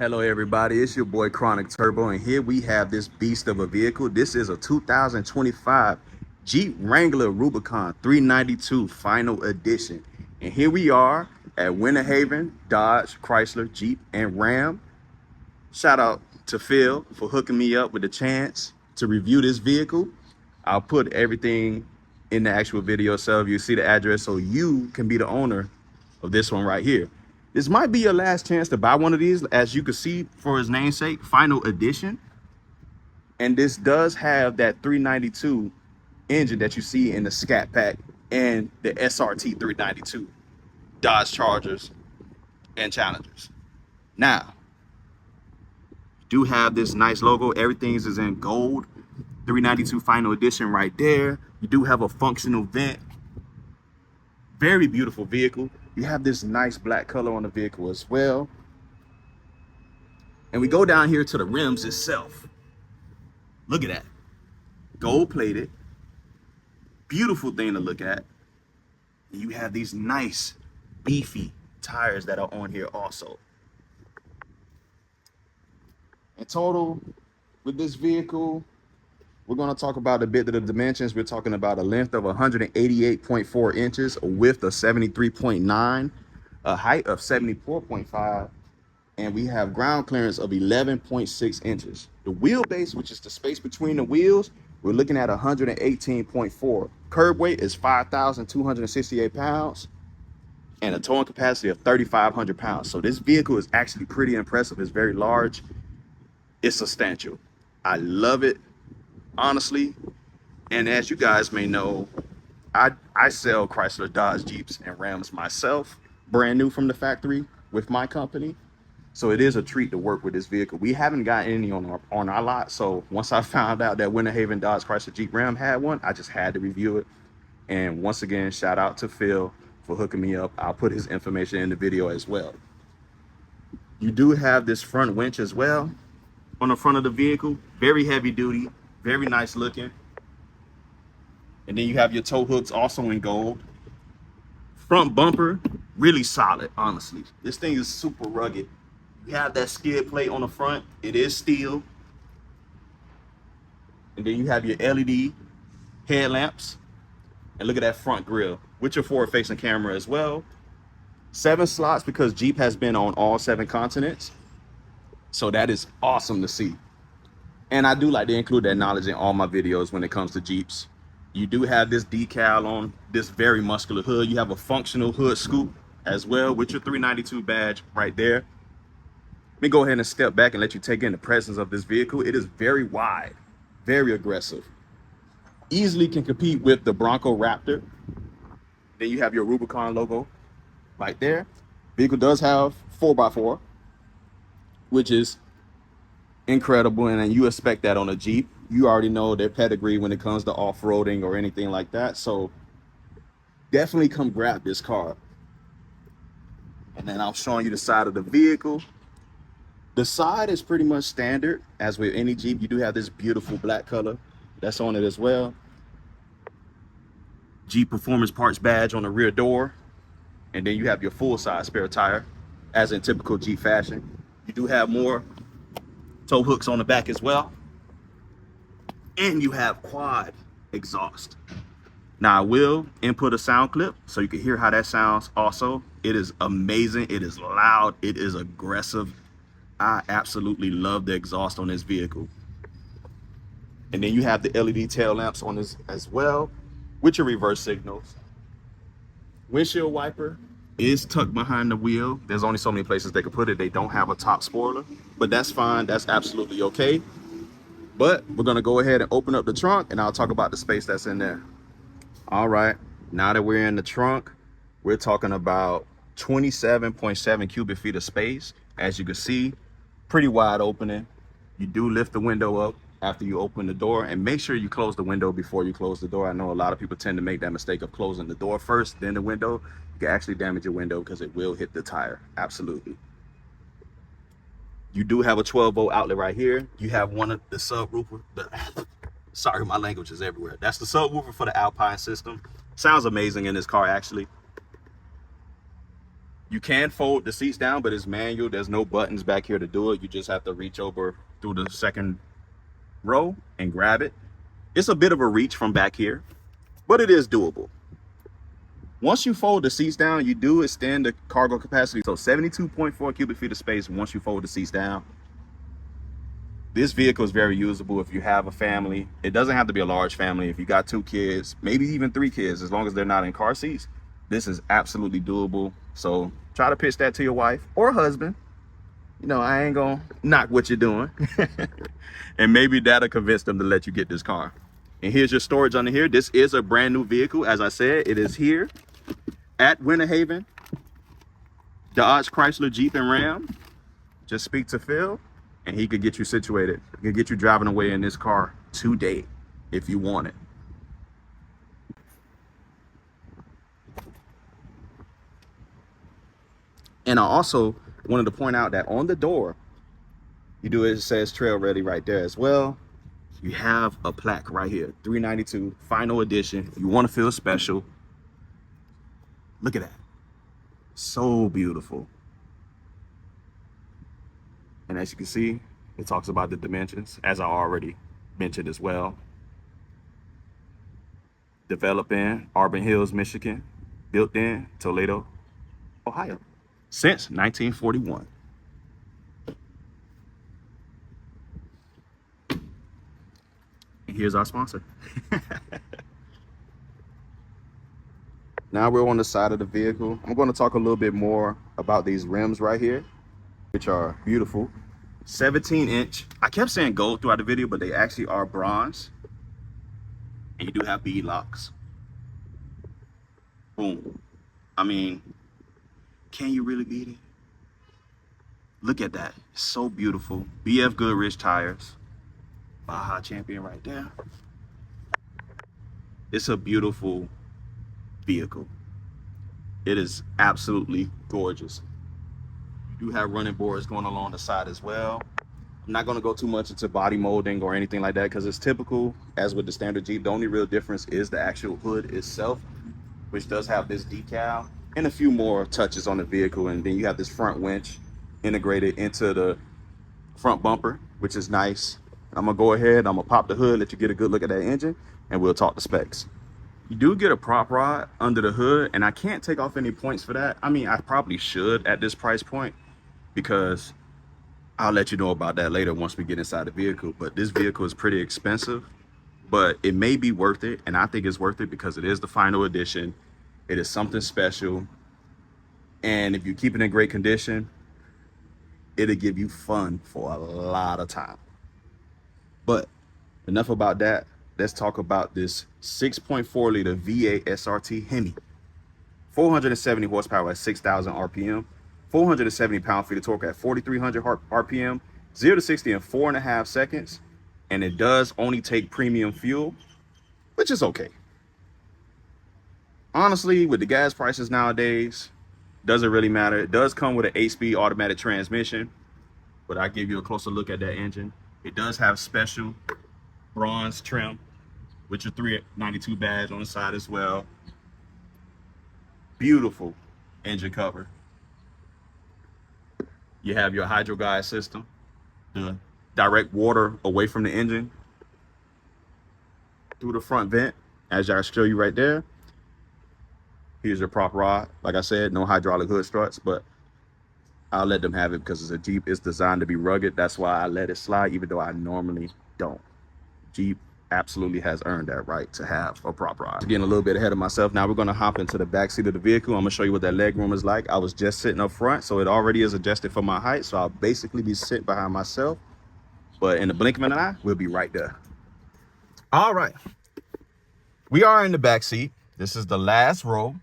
Hello everybody, it's your boy ChronicTurbo, and here we have this beast of a vehicle. This is a 2025 Jeep Wrangler Rubicon 392 Final Edition. And here we are at Winter Haven, Dodge, Chrysler, Jeep, and Ram. Shout out to Phil for hooking me up with the chance to review this vehicle. I'll put everything in the actual video itself. You see the address so you can be the owner of this one right here. This might be your last chance to buy one of these, as you can see for his namesake, Final Edition. And this does have that 392 engine that you see in the Scat Pack and the SRT 392 Dodge Chargers and Challengers. Now, you do have this nice logo. Everything's is in gold. 392 Final Edition right there. You do have a functional vent. Very beautiful vehicle. You have this nice black color on the vehicle as well. And we go down here to the rims itself. Look at that. Gold plated. Beautiful thing to look at. And you have these nice beefy tires that are on here also. In total, with this vehicle, we're going to talk about a bit of the dimensions. We're talking about a length of 188.4 inches, a width of 73.9, a height of 74.5, and we have ground clearance of 11.6 inches. The wheelbase, which is the space between the wheels, we're looking at 118.4. Curb weight is 5,268 pounds and a towing capacity of 3,500 pounds. So this vehicle is actually pretty impressive. It's very large. It's substantial. I love it, honestly. And as you guys may know, I sell Chrysler, Dodge, Jeeps, and Rams myself, brand new from the factory with my company. So it is a treat to work with this vehicle. We haven't gotten any on our lot. So once I found out that Winter Haven, Dodge, Chrysler, Jeep, Ram had one, I just had to review it. And once again, shout out to Phil for hooking me up. I'll put his information in the video as well. You do have this front winch as well on the front of the vehicle. Very heavy duty, very nice looking. And then you have your tow hooks also in gold. Front bumper, really solid, honestly. This thing is super rugged. You have that skid plate on the front. It is steel. And then you have your LED headlamps. And look at that front grille with your forward-facing camera as well. 7 slots because Jeep has been on all 7 continents. So that is awesome to see. And I do like to include that knowledge in all my videos when it comes to Jeeps. You do have this decal on this very muscular hood. You have a functional hood scoop as well with your 392 badge right there. Let me go ahead and step back and let you take in the presence of this vehicle. It is very wide, very aggressive. Easily can compete with the Bronco Raptor. Then you have your Rubicon logo right there. Vehicle does have 4x4, which is incredible, and you expect that on a Jeep. You already know their pedigree when it comes to off-roading or anything like that. So definitely come grab this car. And then I'm showing you the side of the vehicle. The side is pretty much standard. As with any Jeep, you do have this beautiful black color that's on it as well. Jeep Performance Parts badge on the rear door. And then you have your full-size spare tire, as in typical Jeep fashion. You do have more tow hooks on the back as well. And you have quad exhaust. Now I will input a sound clip so you can hear how that sounds also. It is amazing. It is loud. It is aggressive. I absolutely love the exhaust on this vehicle. And then you have the LED tail lamps on this as well with your reverse signals. Windshield wiper is tucked behind the wheel. There's only so many places they can put it. They don't have a top spoiler, but that's fine. That's absolutely okay. But we're gonna go ahead and open up the trunk and I'll talk about the space that's in there. All right, now that we're in the trunk, we're talking about 27.7 cubic feet of space. As you can see, pretty wide opening. You do lift the window up after you open the door, and make sure you close the window before you close the door. I know a lot of people tend to make that mistake of closing the door first, then the window. You can actually damage your window because it will hit the tire. Absolutely. You do have a 12-volt outlet right here. You have one of the subwoofer. Sorry, my language is everywhere. That's the subwoofer for the Alpine system. Sounds amazing in this car, actually. You You can fold the seats down, but it's manual. There's no buttons back here to do it. You just have to reach over through the second row and grab it. It's a bit of a reach from back here, but it is doable. Once you fold the seats down, you do extend the cargo capacity. So 72.4 cubic feet of space once you fold the seats down. This vehicle is very usable if you have a family. It doesn't have to be a large family. If you got 2 kids, maybe even 3 kids, as long as they're not in car seats, this is absolutely doable. So try to pitch that to your wife or husband. You know, I ain't gonna knock what you're doing. And maybe that'll convince them to let you get this car. And here's your storage under here. This is a brand new vehicle. As I said, it is here at Winter Haven, Dodge, Chrysler, Jeep, and Ram. Just speak to Phil and he could get you situated. He could get you driving away in this car today if you want it. And I also wanted to point out that on the door, it says Trail Ready right there as well. You have a plaque right here, 392 final edition. If you want to feel special, look at that. So beautiful. And as you can see, it talks about the dimensions, as I already mentioned as well. Developed in Auburn Hills, Michigan. Built in Toledo, Ohio. Since 1941. And here's our sponsor. Now we're on the side of the vehicle. I'm going to talk a little bit more about these rims right here, which are beautiful. 17-inch. I kept saying gold throughout the video, but they actually are bronze. And you do have bead locks. Boom. I mean, can you really beat it? Look at that. It's so beautiful. BF Goodrich tires. Baja Champion right there. It's a beautiful vehicle. It is absolutely gorgeous. You do have running boards going along the side as well. I'm not going to go too much into body molding or anything like that because it's typical as with the standard Jeep. The only real difference is the actual hood itself, which does have this decal and a few more touches on the vehicle. And then you have this front winch integrated into the front bumper, which is nice. I'm gonna go ahead, I'm gonna pop the hood, let you get a good look at that engine, and we'll talk the specs. You do get a prop rod under the hood, and I can't take off any points for that. I mean, I probably should at this price point, because I'll let you know about that later once we get inside the vehicle. But this vehicle is pretty expensive, but it may be worth it, and I think it's worth it because it is the final edition. It is something special, and if you keep it in great condition, it'll give you fun for a lot of time. But enough about that. Let's talk about this 6.4 liter V8 SRT Hemi. 470 horsepower at 6,000 RPM, 470 pound-feet of torque at 4,300 RPM, 0 to 60 in 4.5 seconds. And it does only take premium fuel, which is okay. Honestly, with the gas prices nowadays, doesn't really matter. It does come with an 8-speed automatic transmission, but I'll give you a closer look at that engine. It does have special bronze trim with your 392 badge on the side as well. Beautiful engine cover. You have your hydro guide system, the direct water away from the engine through the front vent, as I show you right there. Here's your prop rod. Like I said, no hydraulic hood struts, but I'll let them have it because it's a Jeep. It's designed to be rugged. That's why I let it slide, even though I normally don't. Jeep absolutely has earned that right to have a prop rod. Getting a little bit ahead of myself. Now we're going to hop into the back seat of the vehicle. I'm going to show you what that leg room is like. I was just sitting up front, so it already is adjusted for my height. So I'll basically be sitting behind myself. But in the blink of an eye, we'll be right there. All right. We are in the back seat. This is the last row.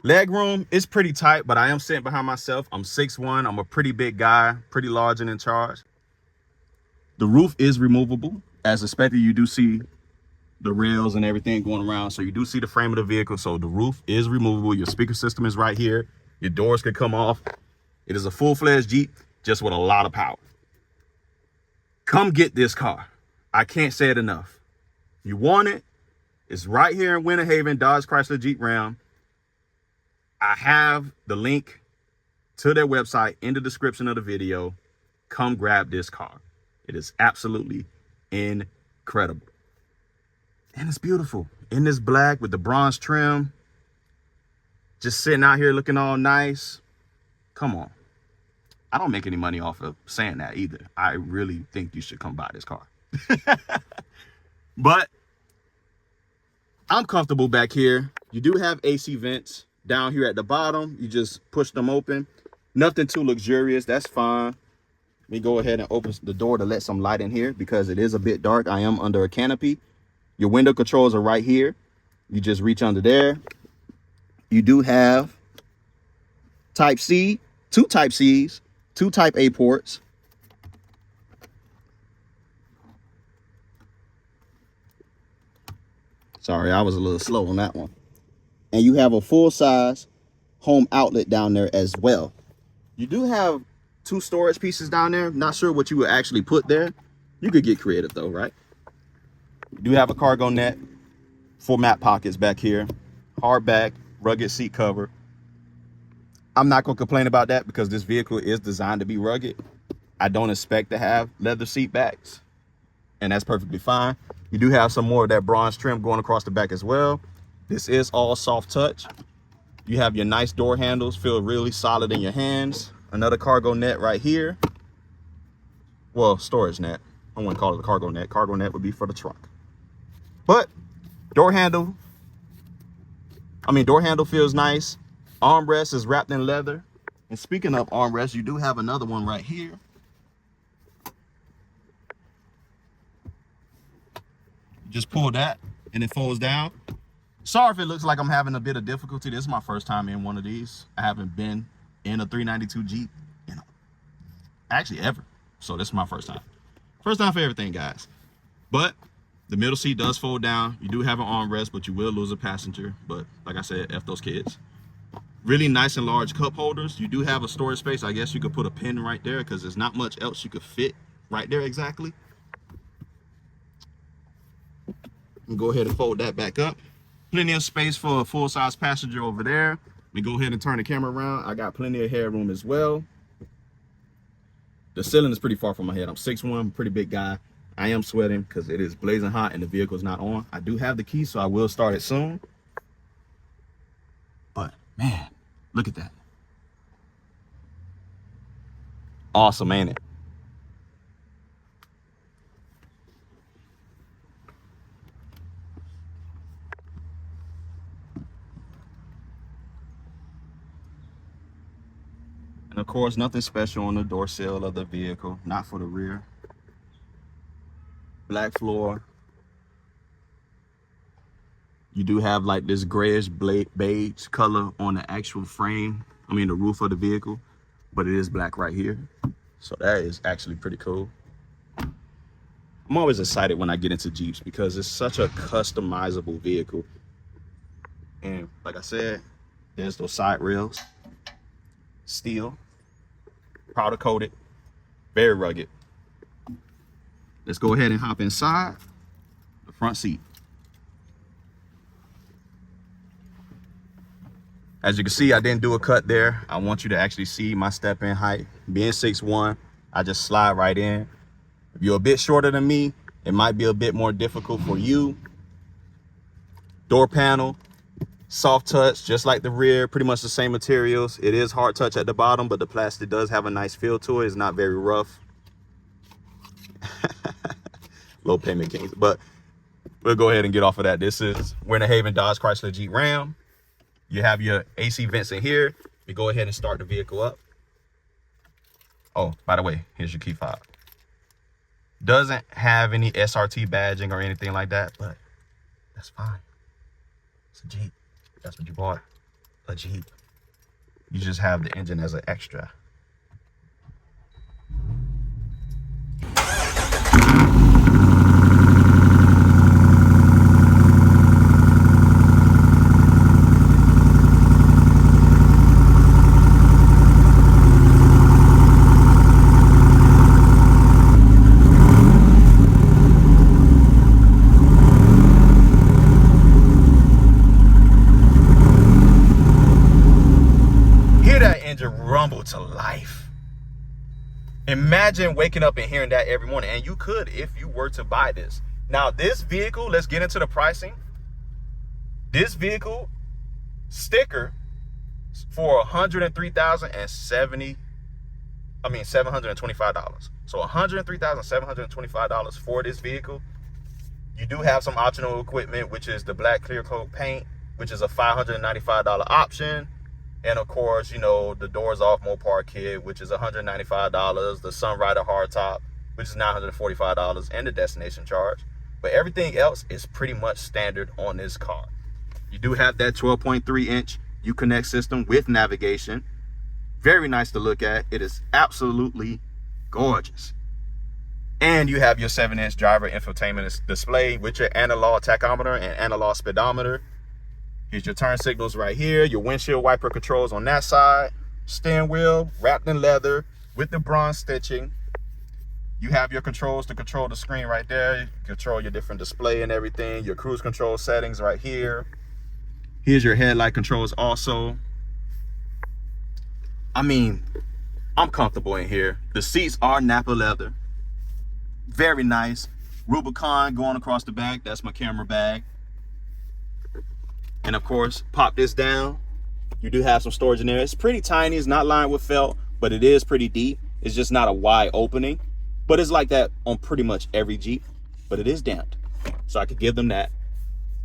Leg room is pretty tight, but I am sitting behind myself. I'm 6'1". I'm a pretty big guy, pretty large and in charge. The roof is removable. As expected, you do see the rails and everything going around. So you do see the frame of the vehicle. So the roof is removable. Your speaker system is right here. Your doors can come off. It is a full-fledged Jeep, just with a lot of power. Come get this car. I can't say it enough. If you want it, it's right here in Winter Haven, Dodge, Chrysler, Jeep, Ram. I have the link to their website in the description of the video. Come grab this car. It is absolutely incredible. And it's beautiful. In this black with the bronze trim. Just sitting out here looking all nice. Come on. I don't make any money off of saying that either. I really think you should come buy this car. But I'm comfortable back here. You do have AC vents down here at the bottom. You just push them open. Nothing too luxurious. That's fine. Let me go ahead and open the door to let some light in here because it is a bit dark. I am under a canopy. Your window controls are right here. You just reach under there. You do have Type C, 2 Type C's, 2 Type A ports. Sorry, I was a little slow on that one. And you have a full-size home outlet down there as well. You do have 2 storage pieces down there. Not sure what you would actually put there. You could get creative though, right? You do have a cargo net, 4 mat pockets back here, hard back, rugged seat cover. I'm not going to complain about that because this vehicle is designed to be rugged. I don't expect to have leather seat backs, and that's perfectly fine. You do have some more of that bronze trim going across the back as well. This is all soft touch. You have your nice door handles, feel really solid in your hands. Another cargo net right here. Well, storage net. I wouldn't call it a cargo net. Cargo net would be for the trunk. But door handle feels nice. Armrest is wrapped in leather. And speaking of armrest, you do have another one right here. Just pull that and it folds down. Sorry if it looks like I'm having a bit of difficulty. This is my first time in one of these. I haven't been in a 392 Jeep, actually ever. So this is my first time. First time for everything, guys. But the middle seat does fold down. You do have an armrest, but you will lose a passenger. But like I said, F those kids. Really nice and large cup holders. You do have a storage space. I guess you could put a pin right there because there's not much else you could fit right there exactly. And go ahead and fold that back up. Plenty of space for a full-size passenger over there. Let me go ahead and turn the camera around. I got plenty of headroom as well. The ceiling is pretty far from my head. I'm 6'1", pretty big guy. I am sweating because it is blazing hot and the vehicle is not on. I do have the key, so I will start it soon. But man, look at that. Awesome, ain't it? And of course, nothing special on the door sill of the vehicle, not for the rear. Black floor. You do have like this grayish beige color on the actual frame. I mean the roof of the vehicle, but it is black right here. So that is actually pretty cool. I'm always excited when I get into Jeeps because it's such a customizable vehicle. And like I said, there's those side rails. Steel, powder coated, very rugged. Let's go ahead and hop inside the front seat. As you can see, I didn't do a cut there. I want you to actually see my step-in height. Being 6'1", I just slide right in. If you're a bit shorter than me, it might be a bit more difficult for you. Door panel, soft touch, just like the rear, pretty much the same materials. It is hard touch at the bottom, but the plastic does have a nice feel to it. It's not very rough. Low payment kings, but we'll go ahead and get off of that. This is Winter Haven Dodge Chrysler Jeep Ram. You have your AC vents in here. You go ahead and start the vehicle up. Oh, by the way, here's your key fob. Doesn't have any SRT badging or anything like that, but that's fine. It's a Jeep. That's what you bought, a Jeep. You just have the engine as an extra. engine rumble to life. Imagine waking up and hearing that every morning. And you could if you were to buy this. Now, this vehicle, let's get into the pricing. This vehicle sticker for $725. So $103,725 for this vehicle. You do have some optional equipment, which is the black clear coat paint, which is a $595 option. And of course, you know, the doors off Mopar kit, which is $195, the Sunrider hardtop, which is $945, and the destination charge. But everything else is pretty much standard on this car. You do have that 12.3-inch Uconnect system with navigation. Very nice to look at. It is absolutely gorgeous. And you have your 7-inch driver infotainment display with your analog tachometer and analog speedometer. Here's your turn signals right here, your windshield wiper controls on that side, steering wheel wrapped in leather with the bronze stitching. You have your controls to control the screen right there. You control your different display and everything, your cruise control settings right here. Here's your headlight controls also. I mean, I'm comfortable in here. The seats are Napa leather. Very nice. Rubicon going across the back. That's my camera bag. And of course, pop this down. You do have some storage in there. It's pretty tiny. It's not lined with felt, but it is pretty deep. It's just not a wide opening. But it's like that on pretty much every Jeep. But it is damped. So I could give them that.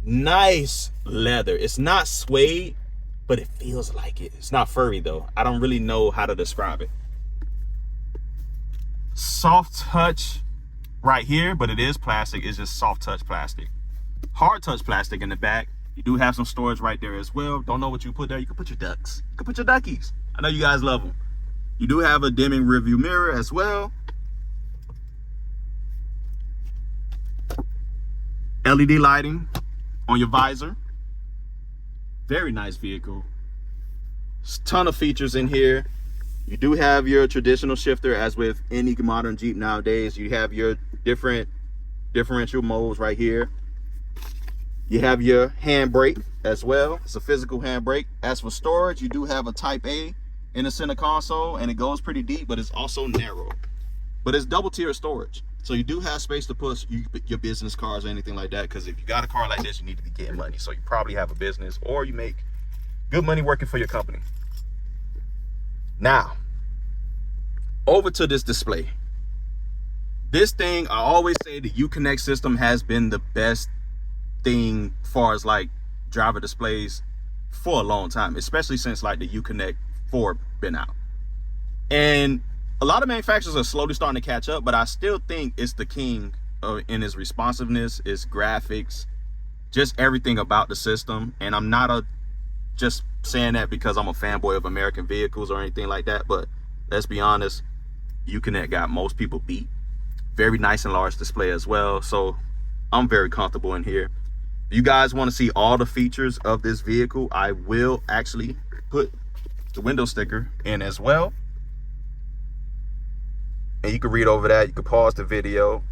Nice leather. It's not suede, but it feels like it. It's not furry though. I don't really know how to describe it. Soft touch right here, but it is plastic. It's just soft touch plastic. Hard touch plastic in the back. You do have some storage right there as well. Don't know what you put there. You can put your ducks. You can put your duckies. I know you guys love them. You do have a dimming rearview mirror as well. LED lighting on your visor. Very nice vehicle. Ton of features in here. You do have your traditional shifter, as with any modern Jeep nowadays. You have your different differential modes right here. You have your handbrake as well. It's a physical handbrake. As for storage, you do have a Type A in the center console, and it goes pretty deep, but it's also narrow. But it's double tier storage. So you do have space to put your business cars or anything like that, because if you got a car like this, you need to be getting money. So you probably have a business, or you make good money working for your company. Now, over to this display. This thing, I always say the Uconnect system has been the best thing as far as like driver displays for a long time, especially since like the Uconnect 4 been out. And a lot of manufacturers are slowly starting to catch up, but I still think it's the king in its responsiveness, its graphics, just everything about the system. And I'm not just saying that because I'm a fanboy of American vehicles or anything like that, but let's be honest, Uconnect got most people beat. Very nice and large display as well, so I'm very comfortable in here. If you guys want to see all the features of this vehicle, I will actually put the window sticker in as well, and you can read over that. You can pause the video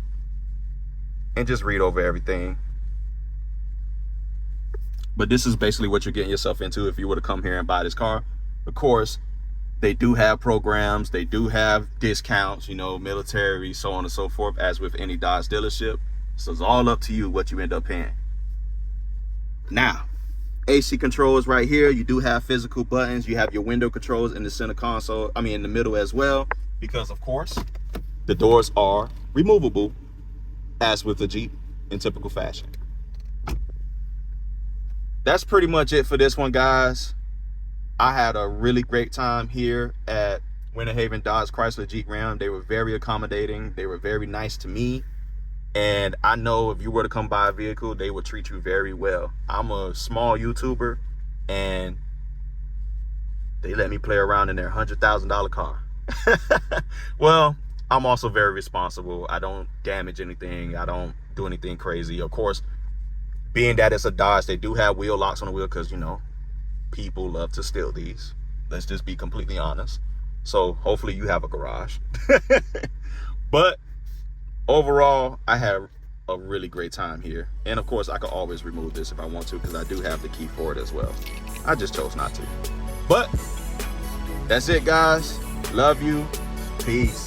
and just read over everything. But this is basically what you're getting yourself into if you were to come here and buy this car. Of course, they do have programs, they do have discounts, you know, military, so on and so forth, as with any Dodge dealership. So it's all up to you what you end up paying. Now, AC controls right here. You do have physical buttons. You have your window controls in the center console, in the middle as well, because of course the doors are removable, as with the Jeep in typical fashion. That's pretty much it for this one, guys. I had a really great time here at Winter Haven Dodge Chrysler Jeep Ram. They were very accommodating. They were very nice to me. And I know if you were to come buy a vehicle, they would treat you very well. I'm a small YouTuber, and they let me play around in their $100,000 car. Well, I'm also very responsible. I don't damage anything. I don't do anything crazy. Of course, being that it's a Dodge, they do have wheel locks on the wheel because, you know, people love to steal these. Let's just be completely honest. So hopefully you have a garage. But overall, I had a really great time here. And of course, I could always remove this if I want to, because I do have the key for it as well. I just chose not to. But That's it, guys. Love you. Peace.